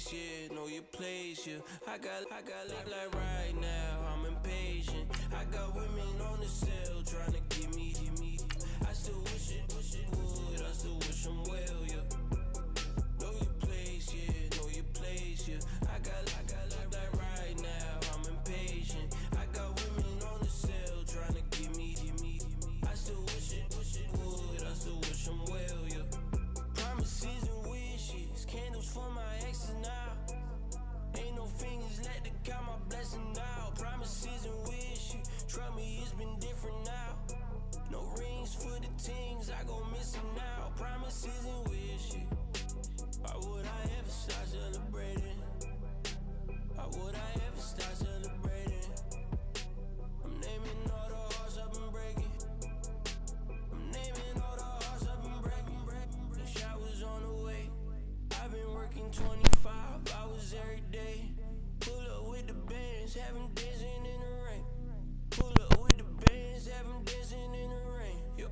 place, yeah, know your place, yeah. I got like right now, I'm impatient. I got women on the cell trying to get me. I still wish it would, I still wish them well, yeah. Know your place, yeah, know your place, yeah. I got like right now, I'm impatient. I got women on the cell trying to get me. I still wish it would, I still wish them well, yeah. Promises and wishes, candles for my exes now. Ain't no fingers let to count my blessing now. Promises and wishes, trust me, it's been different now. No rings for the things I go missing now. Promises and wishes. Why would I ever stop celebrating? Why would I ever stop celebrating? I'm naming all the hearts I've been breaking. I'm naming all the hearts I've been breaking. The showers on the way. I've been working 25 hours every day. Pull up with the bands, have them dancing in the rain. Pull up with the bands, have them dancing in the rain. Yo.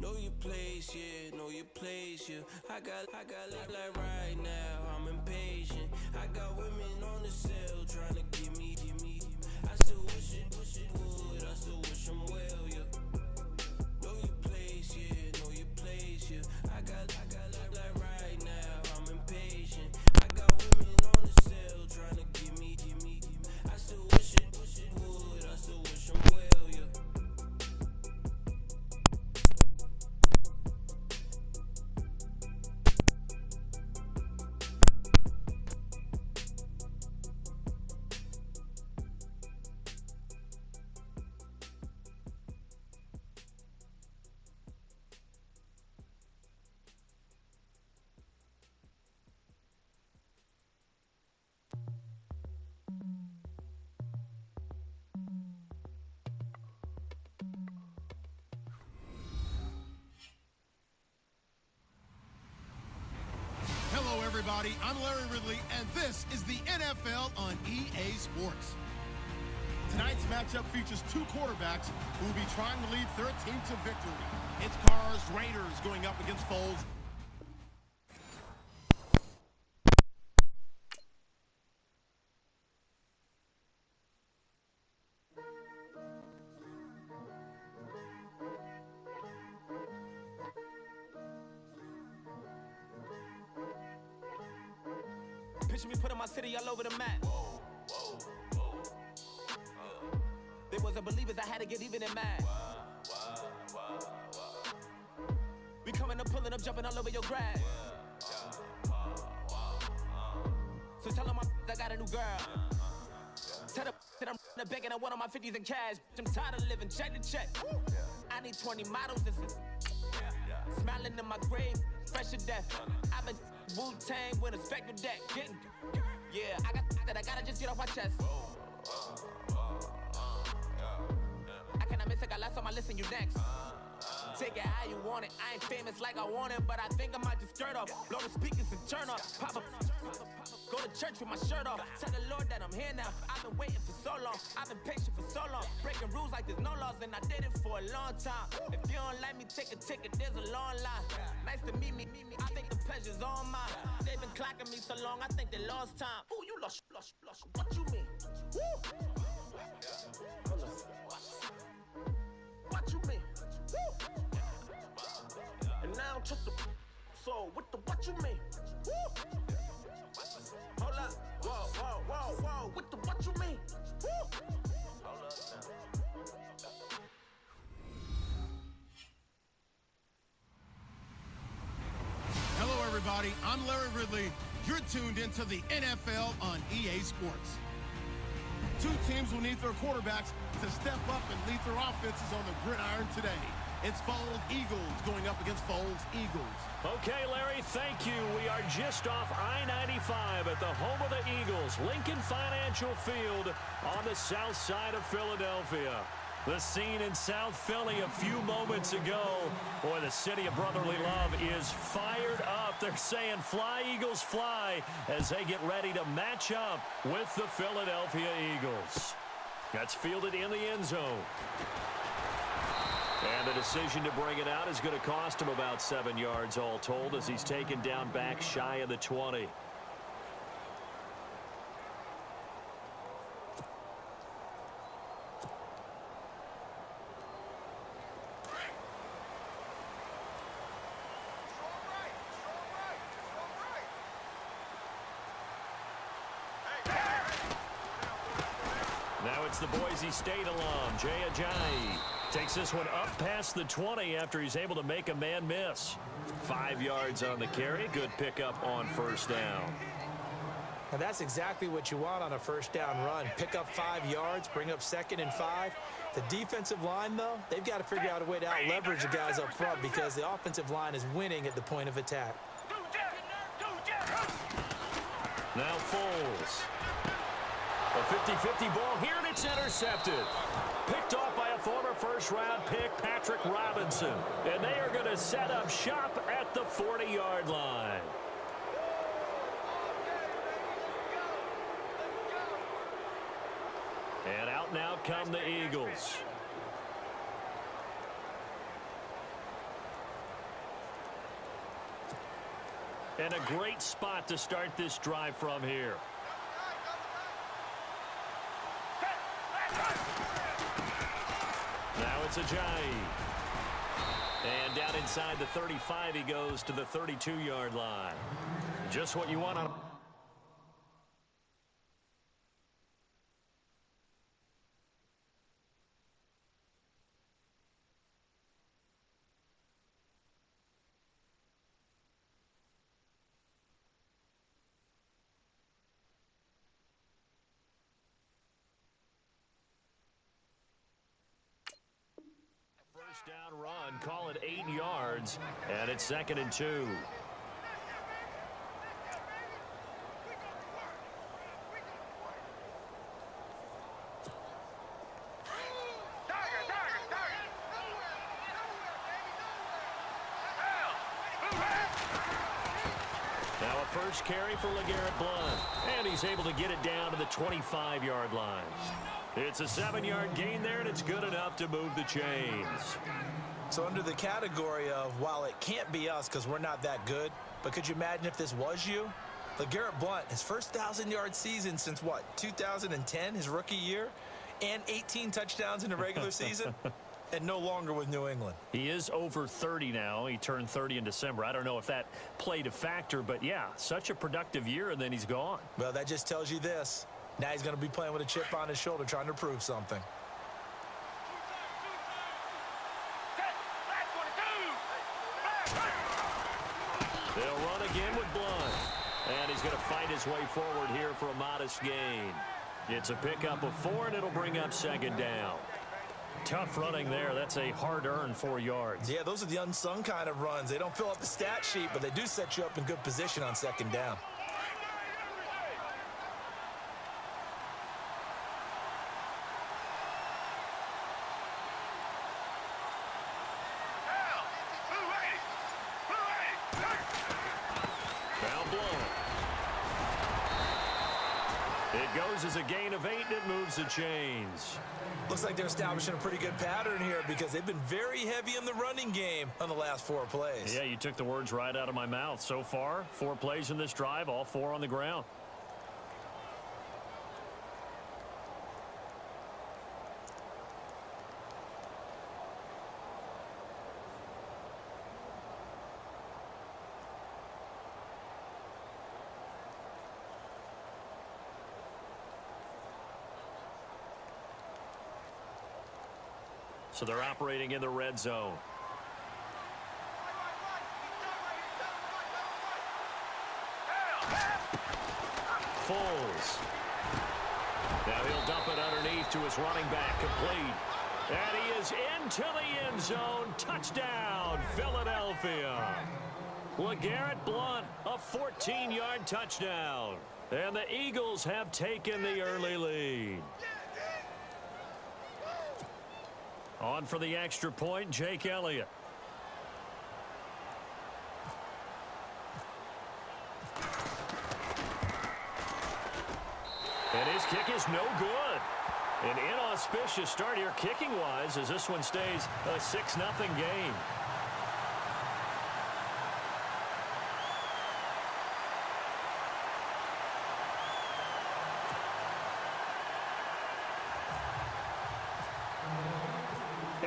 Know your place, yeah, know your place, yeah. I got like right now, I'm impatient. I got women on the cell trying to get me. I still wish it would, I still wish them well, yeah. Know your place, yeah, know your place, yeah. I got like right now, I'm impatient. I got women on the cell trying to get me. I still wish it would, I still wish them well, yeah. Hello, everybody. I'm Larry Ridley, and this is the NFL on EA Sports. Tonight's matchup features two quarterbacks who will be trying to lead their team to victory. It's Carr's Raiders going up against Foles. Picture me putting my city all over the map. They wasn't believers, I had to get even and mad. We coming up, pulling up, jumping all over your grass. So tell them I got a new girl. Tell them that I'm begging, I want on my 50s in cash. I'm tired of living check to check. I need 20 models, this is smiling in my grave, fresh to death. I've been Wu-Tang with a spectral deck. Getting, yeah, I gotta just get off my chest. I cannot miss it, got last on my list and you next. Take it how you want it. I ain't famous like I want it, but I think I might just skirt off. Blow the speakers and turn up. Pop up. Go to church with my shirt off. Tell the Lord that I'm here now. I've been waiting for so long. I've been patient for so long. Breaking rules like there's no laws, and I did it for a long time. If you don't like me, take a ticket. There's a long line. Nice to meet me. I think the pleasure's all mine. They've been clocking me so long, I think they lost time. Ooh, you lost. What you mean? Woo! What you mean? Woo! And now I'm just a so what you mean? Woo! Hold up, whoa, what you mean? Woo! Hold up now. Hello, everybody. I'm Larry Ridley. You're tuned into the NFL on EA Sports. Two teams will need their quarterbacks to step up and lead their offenses on the gridiron today. It's Foles Eagles going up against Foles Eagles. Okay, Larry, thank you. We are just off I-95 at the home of the Eagles, Lincoln Financial Field on the south side of Philadelphia. The scene in South Philly a few moments ago. Boy, the city of brotherly love is fired up. They're saying, fly, Eagles, fly, as they get ready to match up with the Philadelphia Eagles. That's fielded in the end zone. And the decision to bring it out is going to cost him about 7 yards all told as he's taken down back shy of the 20. It's the Boise State alum, Jay Ajayi. Takes this one up past the 20 after he's able to make a man miss. 5 yards on the carry. Good pickup on first down. Now that's exactly what you want on a first down run. Pick up 5 yards, bring up 2nd and 5. The defensive line, though, they've got to figure out a way to out-leverage the guys up front because the offensive line is winning at the point of attack. Now Foles. A 50-50 ball here, and it's intercepted. Picked off by a former first-round pick, Patrick Robinson. And they are going to set up shop at the 40-yard line. And out now come the Eagles. And a great spot to start this drive from here. Now it's Ajayi. And down inside the 35, he goes to the 32-yard line. Just what you want on... down run, call it 8 yards, and it's 2nd and 2. Now a first carry for LeGarrette Blount, and he's able to get it down to the 25-yard line. It's a 7-yard gain there, and it's good enough to move the chains. So under the category of, while it can't be us because we're not that good, but could you imagine if this was you? LeGarrette Blount, his first 1,000-yard season since, what, 2010, his rookie year? And 18 touchdowns in the regular season? And no longer with New England. He is over 30 now. He turned 30 in December. I don't know if that played a factor, but yeah, such a productive year, and then he's gone. Well, that just tells you this. Now he's going to be playing with a chip on his shoulder trying to prove something. They'll run again with Blount. And he's going to fight his way forward here for a modest gain. It's a pickup of 4, and it'll bring up 2nd down. Tough running there. That's a hard-earned 4 yards. Yeah, those are the unsung kind of runs. They don't fill up the stat sheet, but they do set you up in good position on 2nd down. It goes as a gain of 8, and it moves the chains. Looks like they're establishing a pretty good pattern here because they've been very heavy in the running game on the last 4 plays. Yeah, you took the words right out of my mouth. So far, 4 plays in this drive, all 4 on the ground. So they're operating in the red zone. Foles. Now he'll dump it underneath to his running back, complete. And he is into the end zone. Touchdown, Philadelphia. LeGarrette Blount, a 14-yard touchdown. And the Eagles have taken the early lead. On for the extra point, Jake Elliott. And his kick is no good. An inauspicious start here kicking-wise as this one stays a 6-0 game.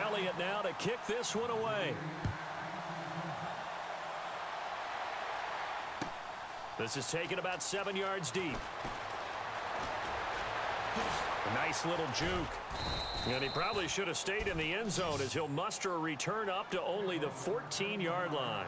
Elliott now to kick this one away. This is taken about 7 yards deep. A nice little juke. And he probably should have stayed in the end zone as he'll muster a return up to only the 14-yard line.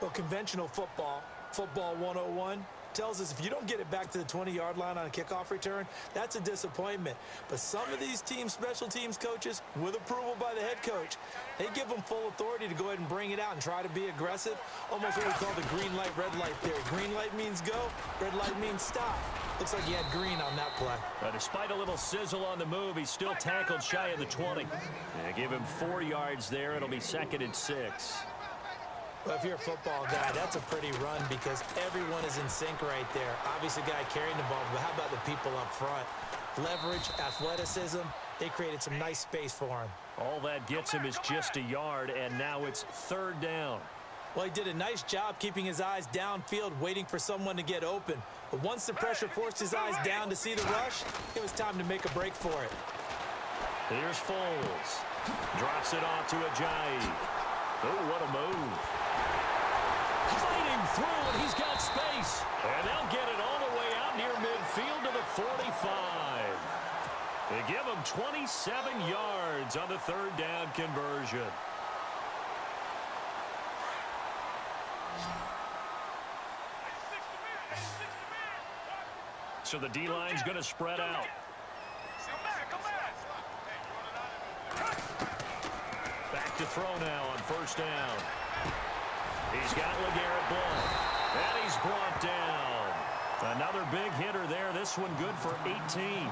Well, conventional football 101, tells us if you don't get it back to the 20-yard line on a kickoff return, that's a disappointment. But some of these special teams coaches, with approval by the head coach, they give them full authority to go ahead and bring it out and try to be aggressive. Almost what we call the green light, red light theory. Green light means go, red light means stop. Looks like he had green on that play. Despite a little sizzle on the move, he's still tackled shy of the 20. They give him 4 yards there. It'll be 2nd and 6. Well, if you're a football guy, that's a pretty run because everyone is in sync right there. Obviously, the guy carrying the ball, but how about the people up front? Leverage, athleticism, they created some nice space for him. All that gets him is just a yard, and now it's 3rd down. Well, he did a nice job keeping his eyes downfield, waiting for someone to get open. But once the pressure forced his eyes down to see the rush, it was time to make a break for it. Here's Foles. Drops it off to Ajayi. Oh, what a move. Fighting through, and he's got space. And they'll get it all the way out near midfield to the 45. They give him 27 yards on the 3rd down conversion. So the D-line's going to spread out. Back to throw now on 1st down. He's got LeGarrette Blount. And he's brought down. Another big hitter there. This one good for 18.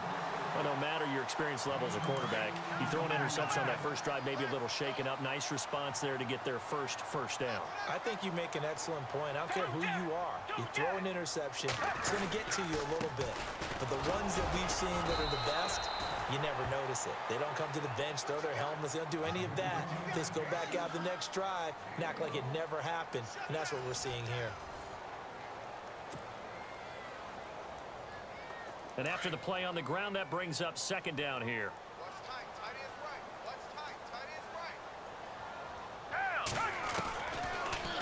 Well, no matter your experience level as a quarterback, you throw an interception on that first drive, maybe a little shaken up. Nice response there to get their first down. I think you make an excellent point. I don't care who you are. You throw an interception, it's going to get to you a little bit. But the ones that we've seen that are the best, you never notice it. They don't come to the bench, throw their helmets. They don't do any of that. They just go back out the next drive and act like it never happened. And that's what we're seeing here. And after the play on the ground, that brings up 2nd down here.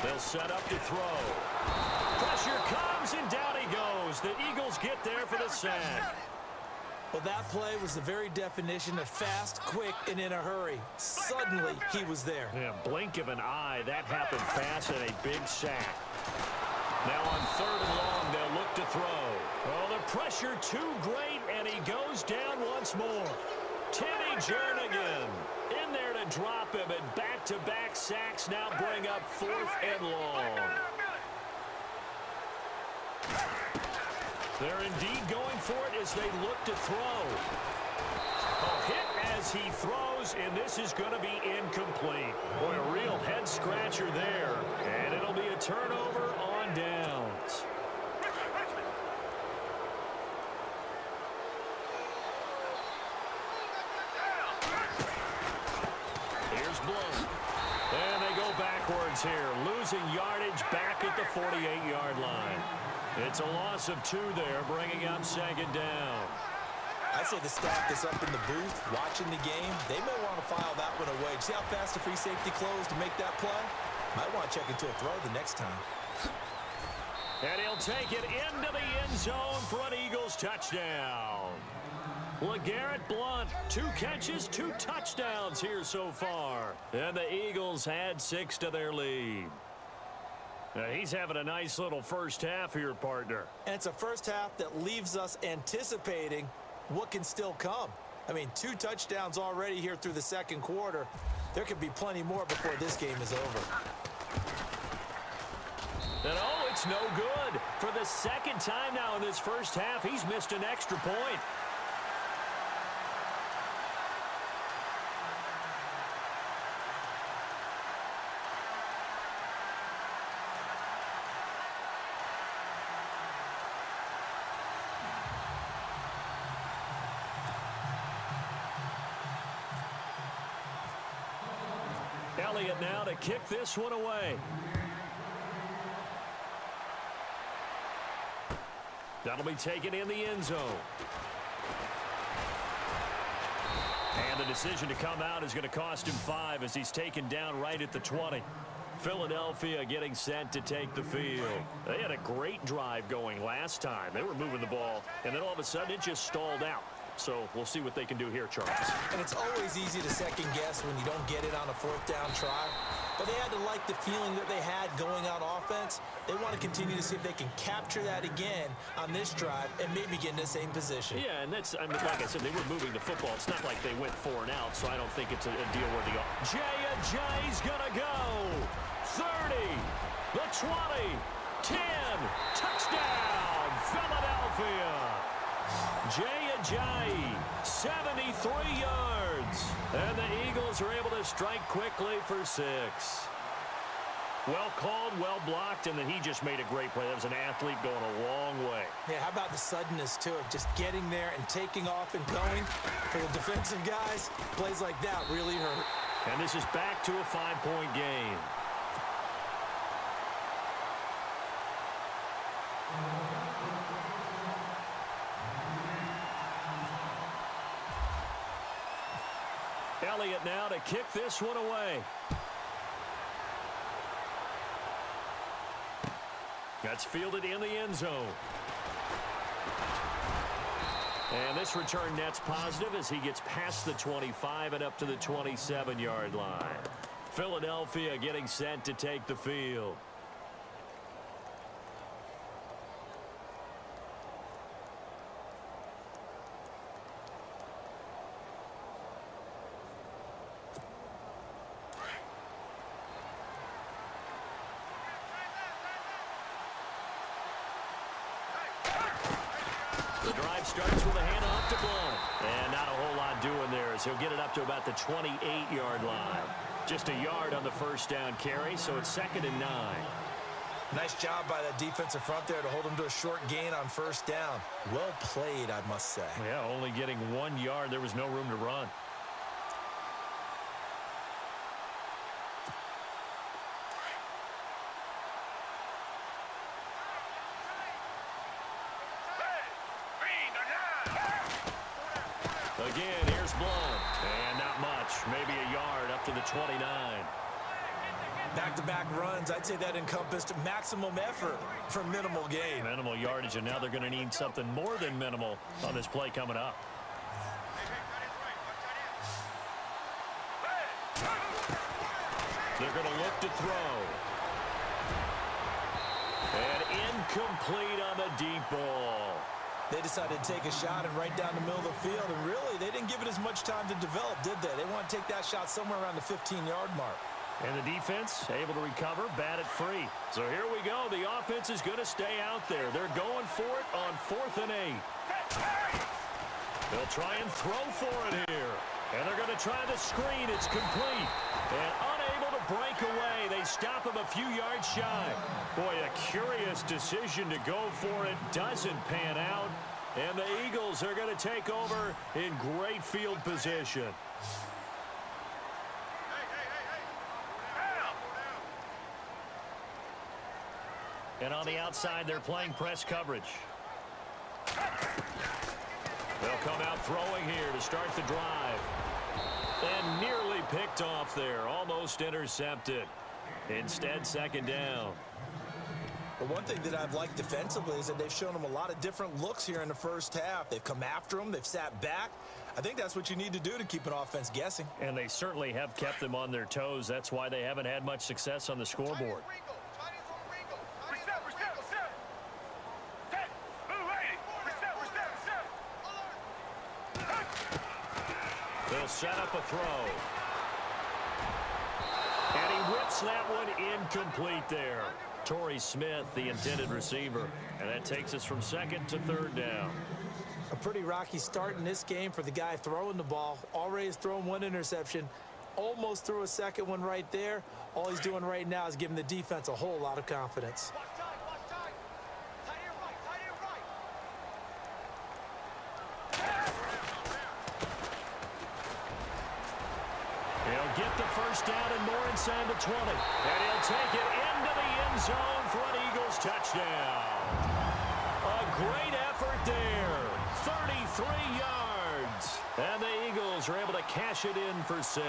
They'll set up to throw. Pressure comes, and down he goes. The Eagles get there for the sack. Well, that play was the very definition of fast, quick, and in a hurry. Suddenly, he was there. Yeah, blink of an eye. That happened fast and a big sack. Now on 3rd and long, they'll look to throw. Oh, the pressure too great, and he goes down once more. Timmy Jernigan in there to drop him, and back-to-back sacks now bring up 4th and long. They're indeed going for it as they look to throw. A hit as he throws, and this is going to be incomplete. Boy, a real head-scratcher there, and it'll be a turnover on downs. Here's Blount. And they go backwards here, losing yardage back at the 48-yard line. It's a loss of 2 there, bringing up 2nd down. I'd say the staff that's up in the booth watching the game, they may want to file that one away. See how fast the free safety closed to make that play? Might want to check into a throw the next time. And he'll take it into the end zone for an Eagles touchdown. LeGarrette Blount, 2 catches, 2 touchdowns here so far. And the Eagles add 6 to their lead. Now he's having a nice little first half here, partner. And it's a first half that leaves us anticipating what can still come. I mean, 2 touchdowns already here through the 2nd quarter. There could be plenty more before this game is over. And oh, it's no good. For the 2nd time now in this first half, he's missed an extra point. Elliott now to kick this one away. That'll be taken in the end zone. And the decision to come out is going to cost him 5 as he's taken down right at the 20. Philadelphia getting set to take the field. They had a great drive going last time. They were moving the ball, and then all of a sudden it just stalled out. So we'll see what they can do here, Charles. And it's always easy to second guess when you don't get it on a fourth down try. But they had to like the feeling that they had going on offense. They want to continue to see if they can capture that again on this drive and maybe get in the same position. Yeah, and that's, I mean, like I said, they were moving the football. It's not like they went 4 and out, so I don't think it's a deal where the Jay's gonna go. 30, the 20, 10, touchdown, Philadelphia. Jay, 73 yards. And the Eagles are able to strike quickly for 6. Well called, well blocked, and then he just made a great play. That was an athlete going a long way. Yeah, how about the suddenness, too, of just getting there and taking off and going? For the defensive guys, plays like that really hurt. And this is back to a 5-point game. Elliott now to kick this one away. That's fielded in the end zone. And this return net's positive as he gets past the 25 and up to the 27-yard line. Philadelphia getting set to take the field. The drive starts with a handoff to Blount. And not a whole lot doing there as he'll get it up to about the 28-yard line. Just a yard on the first down carry, so it's 2nd and 9. Nice job by that defensive front there to hold him to a short gain on first down. Well played, I must say. Yeah, only getting 1 yard. There was no room to run. Again, here's Blount. And not much. Maybe a yard up to the 29. Back-to-back runs, I'd say that encompassed maximum effort for minimal gain. Minimal yardage, and now they're going to need something more than minimal on this play coming up. They're going to look to throw. And incomplete on the deep ball. They decided to take a shot and right down the middle of the field, and really, they didn't give it as much time to develop, did they? They want to take that shot somewhere around the 15-yard mark. And the defense able to recover, bat it free. So here we go. The offense is going to stay out there. They're going for it on 4th and 8. They'll try and throw for it here. And they're going to try the screen. It's complete. And unable to break away. They stop him a few yards shy. Boy, a curious decision to go for it. Doesn't pan out. And the Eagles are going to take over in great field position. And on the outside, they're playing press coverage. They'll come out throwing here to start the drive. And nearly picked off there. Almost intercepted. Instead, 2nd down. But one thing that I've liked defensively is that they've shown them a lot of different looks here in the first half. They've come after them. They've sat back. I think that's what you need to do to keep an offense guessing. And they certainly have kept them on their toes. That's why they haven't had much success on the scoreboard. They'll set up a throw. And he whips that one incomplete there. Torrey Smith, the intended receiver. And that takes us from 2nd to 3rd down. A pretty rocky start in this game for the guy throwing the ball. Already has thrown 1 interception. Almost threw a second one right there. All he's doing right now is giving the defense a whole lot of confidence. He'll get the first down and more inside the 20. And he'll take it into the end zone for an Eagles touchdown. A great effort there. 33 yards. And the Eagles are able to cash it in for 6.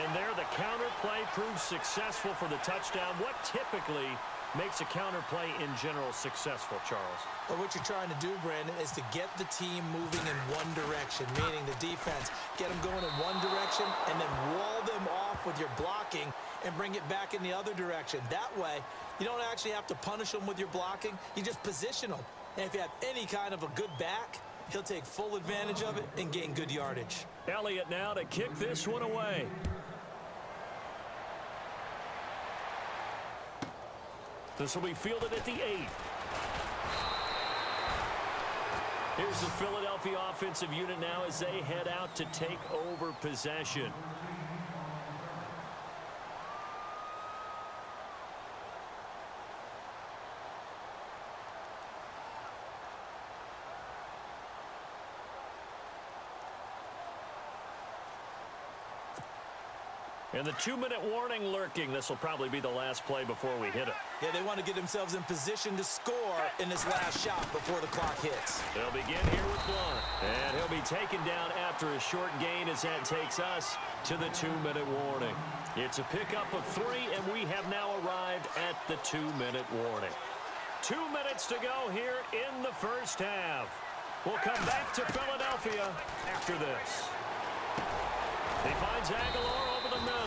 And there the counter play proves successful for the touchdown. What typically makes a counterplay in general successful, Charles? But what you're trying to do, Brandon, is to get the team moving in one direction, meaning the defense. Get them going in one direction and then wall them off with your blocking and bring it back in the other direction. That way, you don't actually have to punish them with your blocking. You just position them. And if you have any kind of a good back, he'll take full advantage of it and gain good yardage. Elliott now to kick this one away. This will be fielded at the 8. Here's the Philadelphia offensive unit now as they head out to take over possession. And the 2-minute warning lurking. This will probably be the last play before we hit it. Yeah, they want to get themselves in position to score in this last shot before the clock hits. They'll begin here with Blunt. And he'll be taken down after a short gain as that takes us to the 2-minute warning. It's a pickup of 3, and we have now arrived at the 2-minute warning. 2 minutes to go here in the first half. We'll come back to Philadelphia after this. He finds Aguilar over the middle.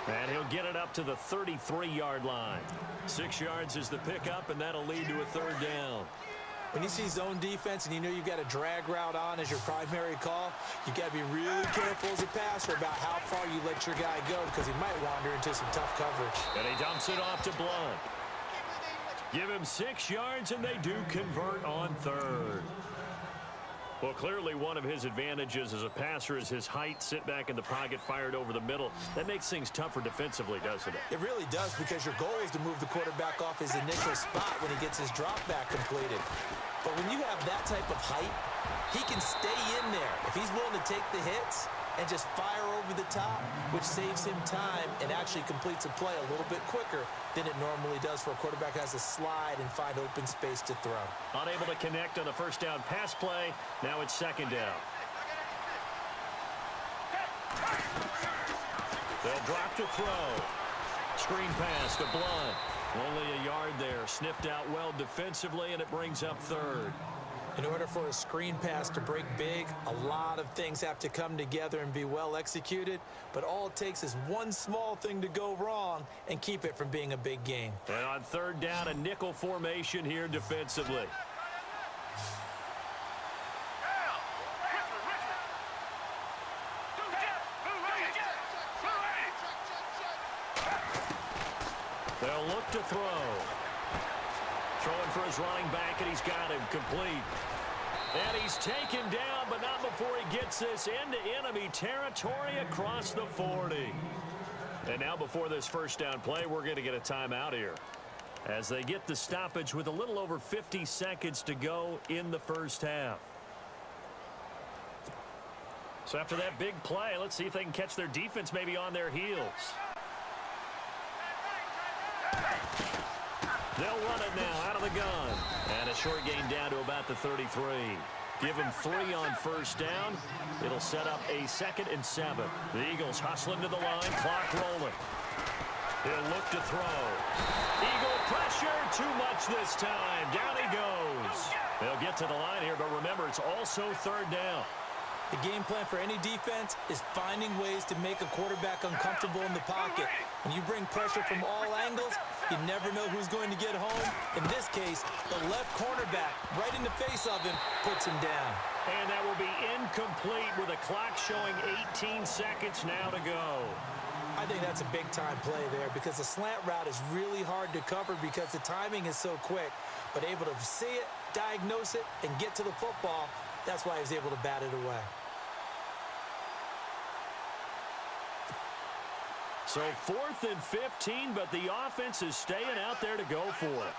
And he'll get it up to the 33-yard line. 6 yards is the pickup, and that'll lead to a 3rd down. When you see zone defense and you know you've got a drag route on as your primary call, you've got to be really careful as a passer about how far you let your guy go because he might wander into some tough coverage. And he dumps it off to Blunt. Give him 6 yards, and they do convert on 3rd. Well, clearly one of his advantages as a passer is his height. Sit back in the pocket, fired over the middle. That makes things tougher defensively, doesn't it? It really does, because your goal is to move the quarterback off his initial spot when he gets his drop back completed. But when you have that type of height, he can stay in there. If he's willing to take the hits and just fire over the top, which saves him time and actually completes a play a little bit quicker than it normally does for a quarterback who has to slide and find open space to throw. Unable to connect on the first down pass play. Now it's 2nd down. They'll drop to throw. Screen pass to Blunt. Only a yard there. Sniffed out well defensively, and it brings up 3rd. In order for a screen pass to break big, a lot of things have to come together and be well executed, but all it takes is one small thing to go wrong and keep it from being a big game. And on 3rd down, a nickel formation here defensively. They'll look to throw. Throwing for his running back, and he's got him complete. And he's taken down, but not before he gets this into enemy territory across the 40. And now before this first down play, we're going to get a timeout here, as they get the stoppage with a little over 50 seconds to go in the first half. So after that big play, let's see if they can catch their defense maybe on their heels. They'll run it now out of the gun. And a short gain down to about the 33. Give him 3 on first down. It'll set up a 2nd and 7. The Eagles hustling to the line, clock rolling. He'll look to throw. Eagle pressure, too much this time. Down he goes. They'll get to the line here, but remember, it's also 3rd down. The game plan for any defense is finding ways to make a quarterback uncomfortable in the pocket. When you bring pressure from all angles, you never know who's going to get home. In this case, the left cornerback, right in the face of him, puts him down. And that will be incomplete with a clock showing 18 seconds now to go. I think that's a big-time play there, because the slant route is really hard to cover because the timing is so quick. But able to see it, diagnose it, and get to the football, that's why he was able to bat it away. So 4th and 15, but the offense is staying out there to go for it.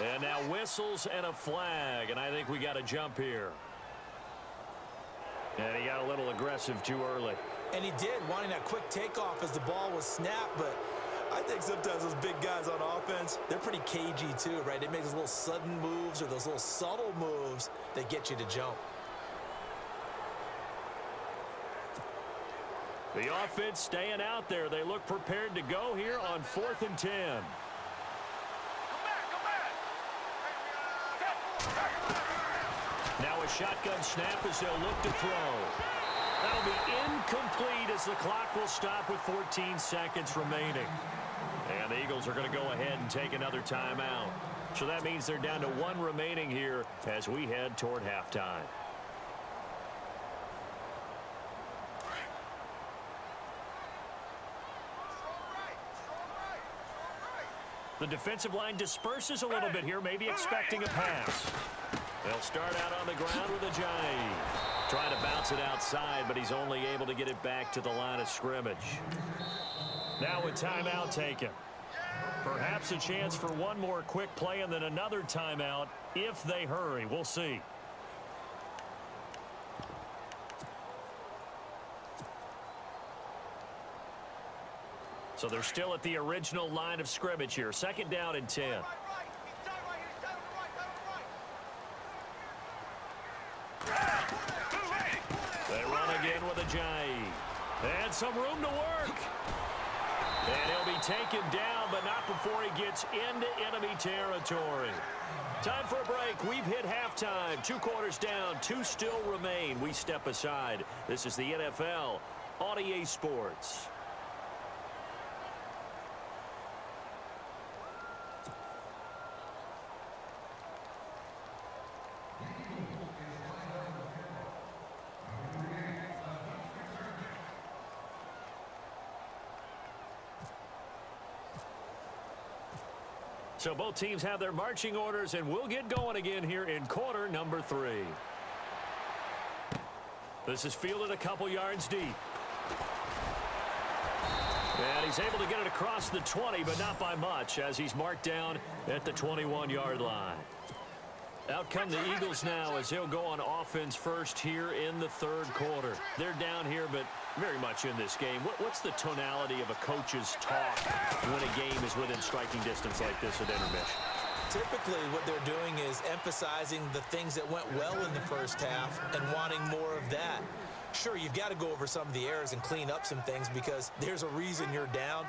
And now whistles and a flag, and I think we got a jump here. And he got a little aggressive too early. And he did, wanting that quick takeoff as the ball was snapped, but I think sometimes those big guys on offense, they're pretty cagey too, right? They make those little sudden moves or those little subtle moves that get you to jump. The offense staying out there. They look prepared to go here on 4th and 10. Now a shotgun snap as they'll look to throw. That'll be incomplete as the clock will stop with 14 seconds remaining. And the Eagles are going to go ahead and take another timeout. So that means they're down to 1 remaining here as we head toward halftime. The defensive line disperses a little bit here, maybe expecting a pass. They'll start out on the ground with Ajayi. Trying to bounce it outside, but he's only able to get it back to the line of scrimmage. Now a timeout taken. Perhaps a chance for one more quick play and then another timeout if they hurry. We'll see. So they're still at the original line of scrimmage here. 2nd down and 10. They run again with Ajayi. And some room to work. And he'll be taken down, but not before he gets into enemy territory. Time for a break. We've hit halftime. 2 quarters down, 2 still remain. We step aside. This is the NFL on EA Sports. So both teams have their marching orders, and we'll get going again here in quarter number 3. This is fielded a couple yards deep. And he's able to get it across the 20, but not by much, as he's marked down at the 21-yard line. Out come the Eagles now as they'll go on offense first here in the 3rd quarter. They're down here, but very much in this game. What's the tonality of a coach's talk when a game is within striking distance like this at intermission? Typically, what they're doing is emphasizing the things that went well in the first half and wanting more of that. Sure, you've got to go over some of the errors and clean up some things because there's a reason you're down.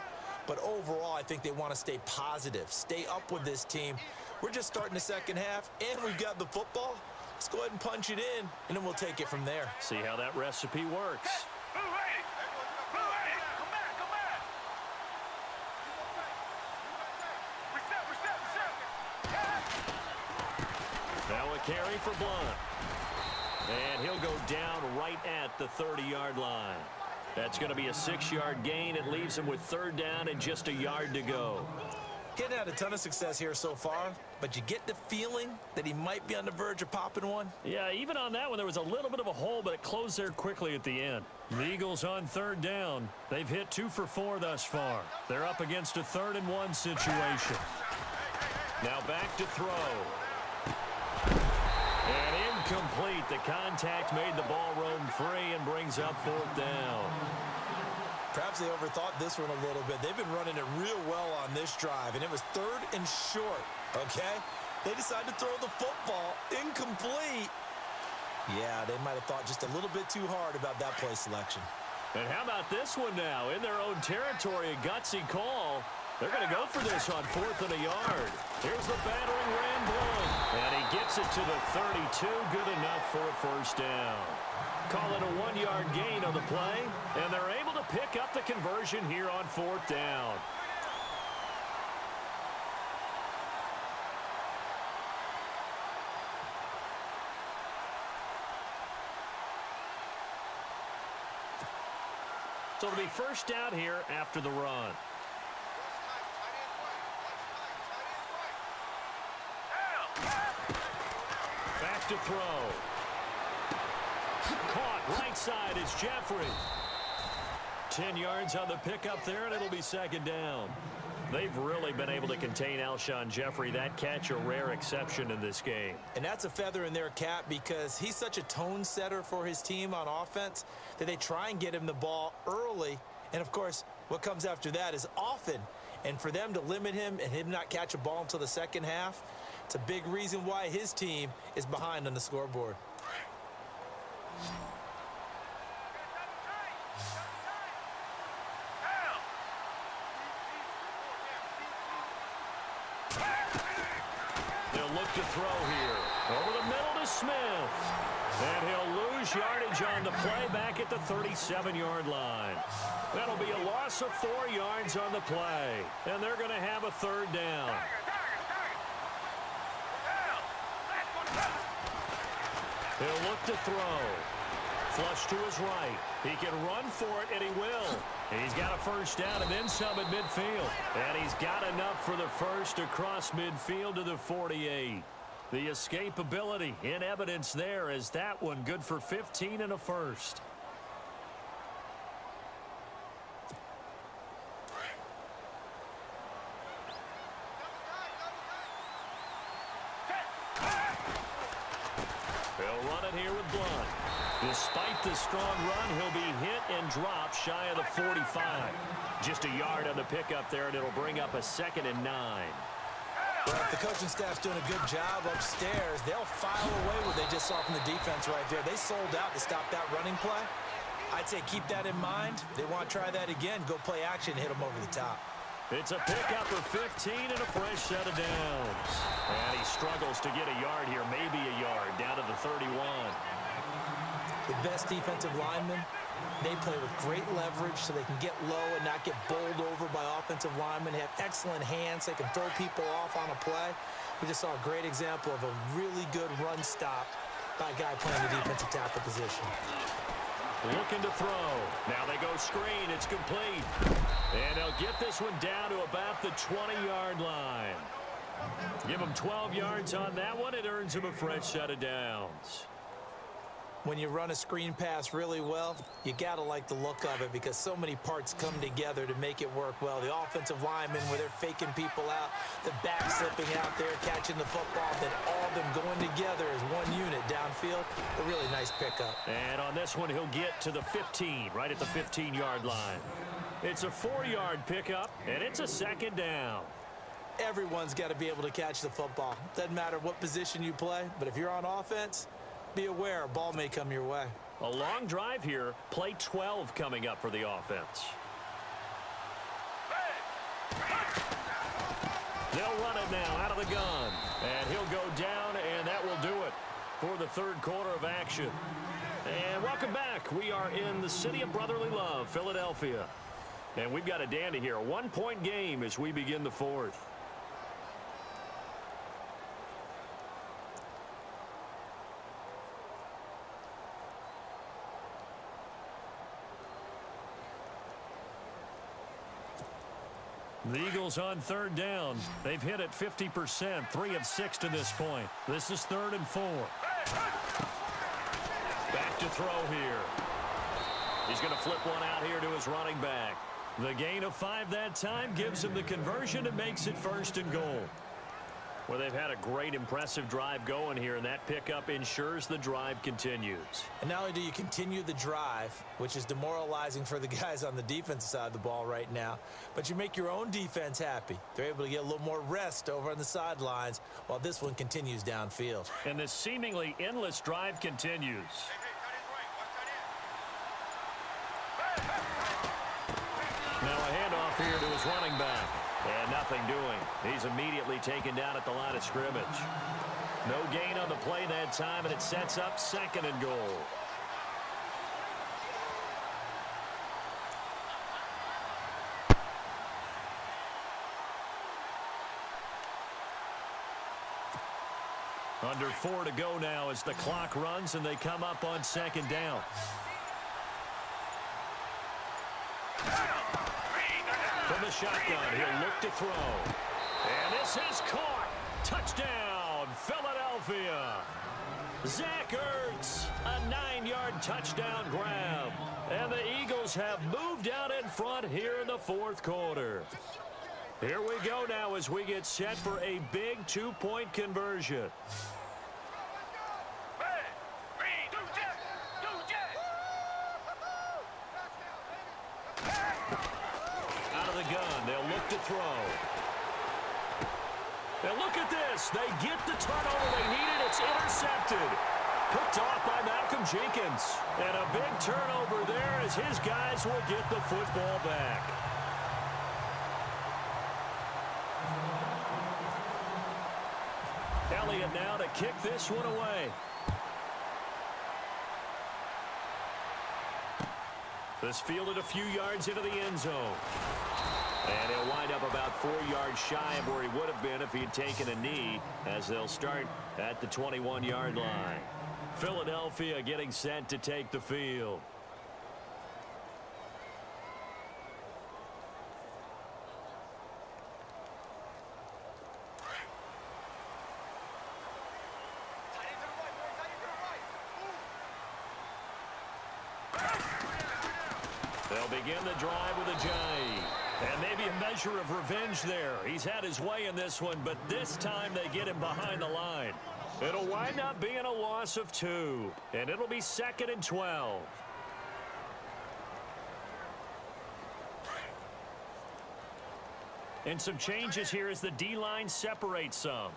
But overall, I think they want to stay positive, stay up with this team. We're just starting the second half, and we've got the football. Let's go ahead and punch it in, and then we'll take it from there. See how that recipe works. Now a carry for Blunt. And he'll go down right at the 30-yard line. That's going to be a 6-yard gain. It leaves him with 3rd down and just a yard to go. He hadn't had a ton of success here so far, but you get the feeling that he might be on the verge of popping one. Yeah, even on that one, there was a little bit of a hole, but it closed there quickly at the end. The Eagles on 3rd down. They've hit 2 for 4 thus far. They're up against a 3rd and 1 situation. Now back to throw. And incomplete. The contact made the ball roam free and brings up 4th down. Perhaps they overthought this one a little bit. They've been running it real well on this drive, and it was 3rd and short, okay? They decided to throw the football incomplete. Yeah, they might have thought just a little bit too hard about that play selection. And how about this one now? In their own territory, a gutsy call. They're going to go for this on 4th and a yard. Here's the battering ram Blunt. And he gets it to the 32. Good enough for a 1st down. Call it a 1-yard gain on the play. And they're able to pick up the conversion here on 4th down. So it'll be 1st down here after the run. Back to throw. Caught right side is Jeffrey. 10 yards on the pickup there, and it'll be 2nd down. They've really been able to contain Alshon Jeffrey. That catch a rare exception in this game. And that's a feather in their cap because he's such a tone setter for his team on offense that they try and get him the ball early. And, of course, what comes after that is often And for them to limit him and him not catch a ball until the second half, it's a big reason why his team is behind on the scoreboard. They'll look to throw here. Over the middle to Smith. And he'll lose yardage on the play back at the 37-yard line. That'll be a loss of 4 yards on the play. And they're going to have a third down. He'll look to throw. Flush to his right. He can run for it, and he will. He's got a first down and then some at midfield. And he's got enough for the first across midfield to the 48. The escapability in evidence there as that one good for 15 and a first. He'll run it here with Blunt. Despite the strong run, he'll be hit and dropped shy of the 45. Just a yard on the pickup there, and it'll bring up a 2nd and 9. Well, if the coaching staff's doing a good job upstairs, they'll file away what they just saw from the defense right there. They sold out to stop that running play. I'd say keep that in mind. They want to try that again. Go play action, hit them over the top. It's a pickup for 15 and a fresh set of downs. And he struggles to get a yard here, maybe a yard, down to the 31. The best defensive linemen, they play with great leverage so they can get low and not get bowled over by offensive linemen. They have excellent hands. They can throw people off on a play. We just saw a great example of a really good run stop by a guy playing the defensive tackle position. Looking to throw. Now they go screen. It's complete. And they'll get this one down to about the 20-yard line. Give them 12 yards on that one. It earns them a fresh set of downs. When you run a screen pass really well, you got to like the look of it because so many parts come together to make it work well. The offensive linemen, where they're faking people out, the back slipping out there, catching the football, then all of them going together as one unit downfield. A really nice pickup. And on this one, he'll get to the 15, right at the 15-yard line. It's a 4-yard pickup, and it's a 2nd down. Everyone's got to be able to catch the football. Doesn't matter what position you play, but if you're on offense, be aware a ball may come your way. A long drive here. Play 12 coming up for the offense. They'll run it now out of the gun. And he'll go down, and that will do it for the third quarter of action. And welcome back. We are in the city of brotherly love, Philadelphia. And we've got a dandy here. A 1-point game as we begin the fourth. The Eagles on third down. They've hit it 50%, 3 of 6 to this point. This is 3rd and 4. Back to throw here. He's going to flip one out here to his running back. The gain of 5 that time gives him the conversion and makes it 1st and goal. Well, they've had a great, impressive drive going here, and that pickup ensures the drive continues. And not only do you continue the drive, which is demoralizing for the guys on the defensive side of the ball right now, but you make your own defense happy. They're able to get a little more rest over on the sidelines while this one continues downfield. And this seemingly endless drive continues. Now a handoff here to his running back. And nothing doing. He's immediately taken down at the line of scrimmage. No gain on the play that time, and it sets up 2nd and goal. Under 4 to go now as the clock runs and they come up on 2nd down. From the shotgun, he'll look to throw. And this is caught. Touchdown, Philadelphia. Zach Ertz, a 9-yard touchdown grab. And the Eagles have moved out in front here in the 4th quarter. Here we go now as we get set for a big 2-point conversion. throw. And look at this. They get the turnover they needed. It's intercepted. Picked off by Malcolm Jenkins. And a big turnover there as his guys will get the football back. Elliott now to kick this one away. This fielded a few yards into the end zone. And he'll wind up about 4 yards shy of where he would have been if he had taken a knee, as they'll start at the 21-yard line. Philadelphia getting set to take the field. They'll begin the drive with a J. And maybe a measure of revenge there. He's had his way in this one, but this time they get him behind the line. It'll wind up being a loss of 2, and it'll be 2nd and 12. And some changes here as the D-line separates some.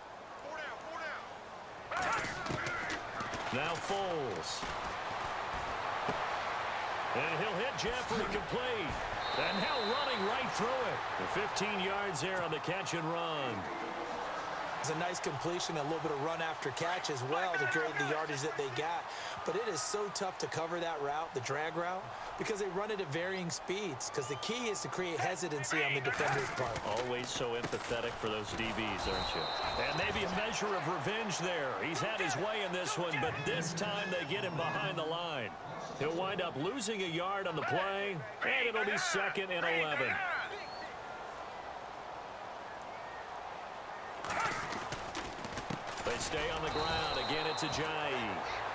Now Foles. And he'll hit Jeffrey complete. And now running right through it. The 15 yards there on the catch and run. It's a nice completion, a little bit of run after catch as well to create the yardage that they got. But it is so tough to cover that route, the drag route, because they run it at varying speeds. Because the key is to create hesitancy on the defender's part. Always so empathetic for those DBs, aren't you? And maybe a measure of revenge there. He's had his way in this one, but this time they get him behind the line. He'll wind up losing a yard on the play, and it'll be 2nd and 11. They stay on the ground. Again, it's Ajayi.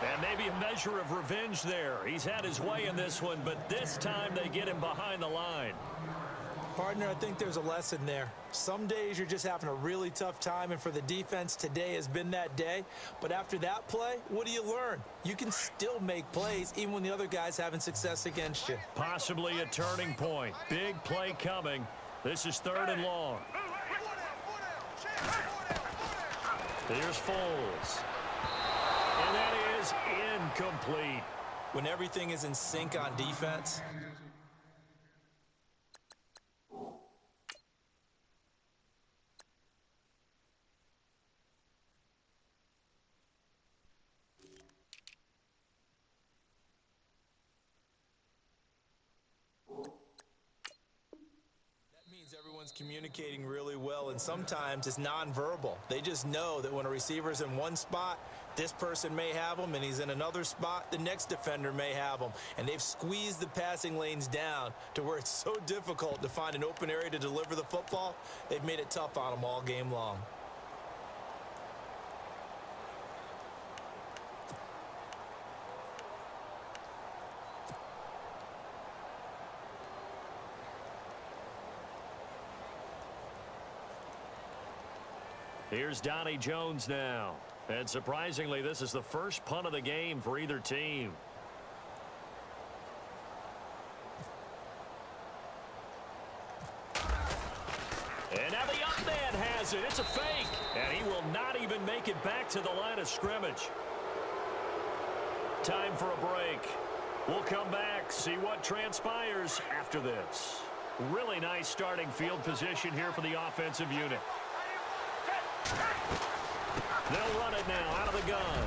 And maybe a measure of revenge there. He's had his way in this one, but this time they get him behind the line. Partner, I think there's a lesson there. Some days you're just having a really tough time, and for the defense, today has been that day. But after that play, what do you learn? You can still make plays even when the other guy's having success against you. Possibly a turning point. Big play coming. This is 3rd and long. Here's Foles. And that is incomplete. When everything is in sync on defense, everyone's communicating really well, and sometimes it's nonverbal. They just know that when a receiver's in one spot, this person may have him, and he's in another spot, the next defender may have him. And they've squeezed the passing lanes down to where it's so difficult to find an open area to deliver the football. They've made it tough on them all game long. Here's Donnie Jones now. And surprisingly, this is the first punt of the game for either team. And now the up man has it. It's a fake. And he will not even make it back to the line of scrimmage. Time for a break. We'll come back, see what transpires after this. Really nice starting field position here for the offensive unit. They'll run it now out of the gun.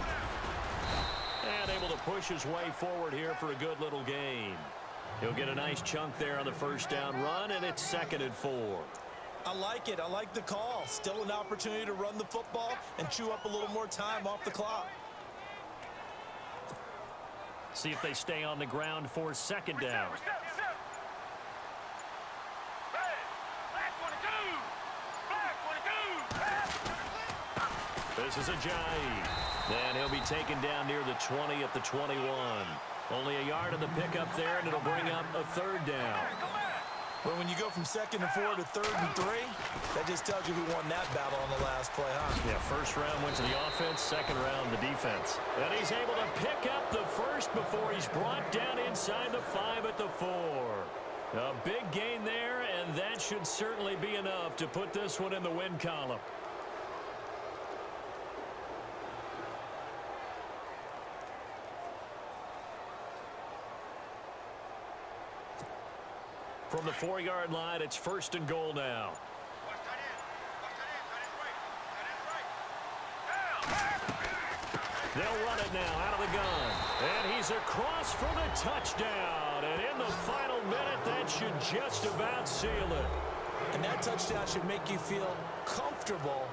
And able to push his way forward here for a good little gain. He'll get a nice chunk there on the first down run, and it's 2nd and 4. I like it. I like the call. Still an opportunity to run the football and chew up a little more time off the clock. See if they stay on the ground for 2nd down. This is Ajayi. And he'll be taken down near the 20 at the 21. Only a yard of the pickup there, and it'll bring up a 3rd down. But when you go from 2nd and 4 to 3rd and 3, that just tells you who won that battle on the last play, huh? Yeah, first round went to the offense, 2nd round the defense. And he's able to pick up the first before he's brought down inside the 5 at the 4. A big gain there, and that should certainly be enough to put this one in the win column. From the 4-yard line, it's 1st and goal now. They'll run it now out of the gun. And he's across for the touchdown. And in the final minute, that should just about seal it. And that touchdown should make you feel comfortable.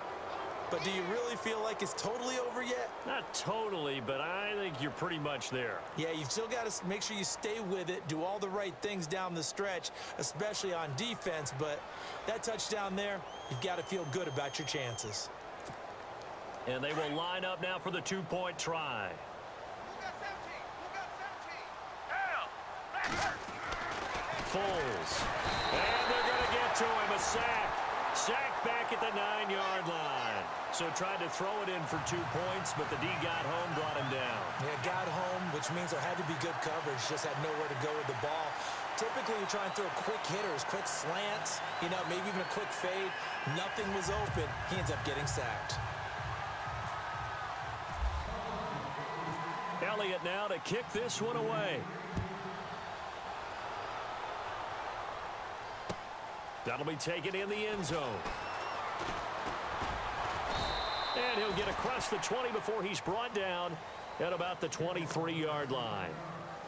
But do you really feel like it's totally over yet? Not totally, but I think you're pretty much there. Yeah, you've still got to make sure you stay with it, do all the right things down the stretch, especially on defense. But that touchdown there, you've got to feel good about your chances. And they will line up now for the 2-point try. Foles. And they're going to get to him. A sack. Sack back at the 9-yard line. So tried to throw it in for 2 points, but the D got home, brought him down. Yeah, got home, which means there had to be good coverage. Just had nowhere to go with the ball. Typically, you try and throw quick hitters, quick slants, maybe even a quick fade. Nothing was open. He ends up getting sacked. Elliott now to kick this one away. That'll be taken in the end zone. And he'll get across the 20 before he's brought down at about the 23-yard line.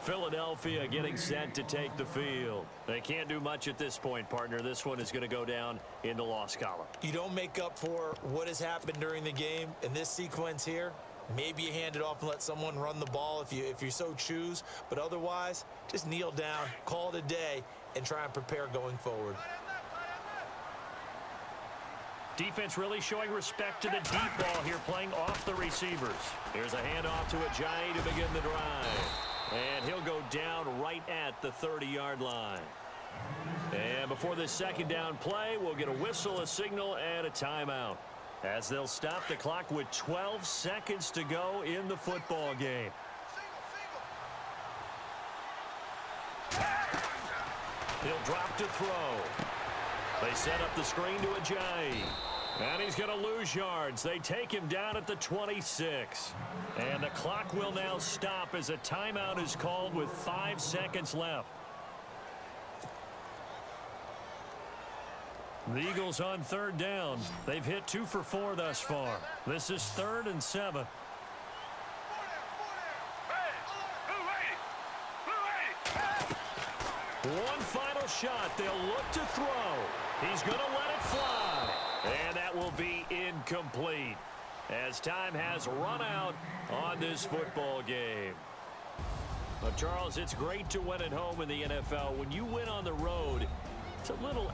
Philadelphia getting set to take the field. They can't do much at this point, partner. This one is going to go down in the loss column. You don't make up for what has happened during the game in this sequence here. Maybe you hand it off and let someone run the ball if you so choose. But otherwise, just kneel down, call it a day, and try and prepare going forward. Defense really showing respect to the deep ball here, playing off the receivers. Here's a handoff to Ajayi to begin the drive. And he'll go down right at the 30-yard line. And before this second down play, we'll get a whistle, a signal, and a timeout, as they'll stop the clock with 12 seconds to go in the football game. He'll drop to throw. They set up the screen to Ajayi. And he's going to lose yards. They take him down at the 26. And the clock will now stop as a timeout is called with 5 seconds left. The Eagles on 3rd down. They've hit 2 for 4 thus far. This is 3rd and 7. One final shot. They'll look to throw. He's going to let it fly. And that will be incomplete, as time has run out on this football game. But Charles, it's great to win at home in the NFL. When you win on the road, it's a little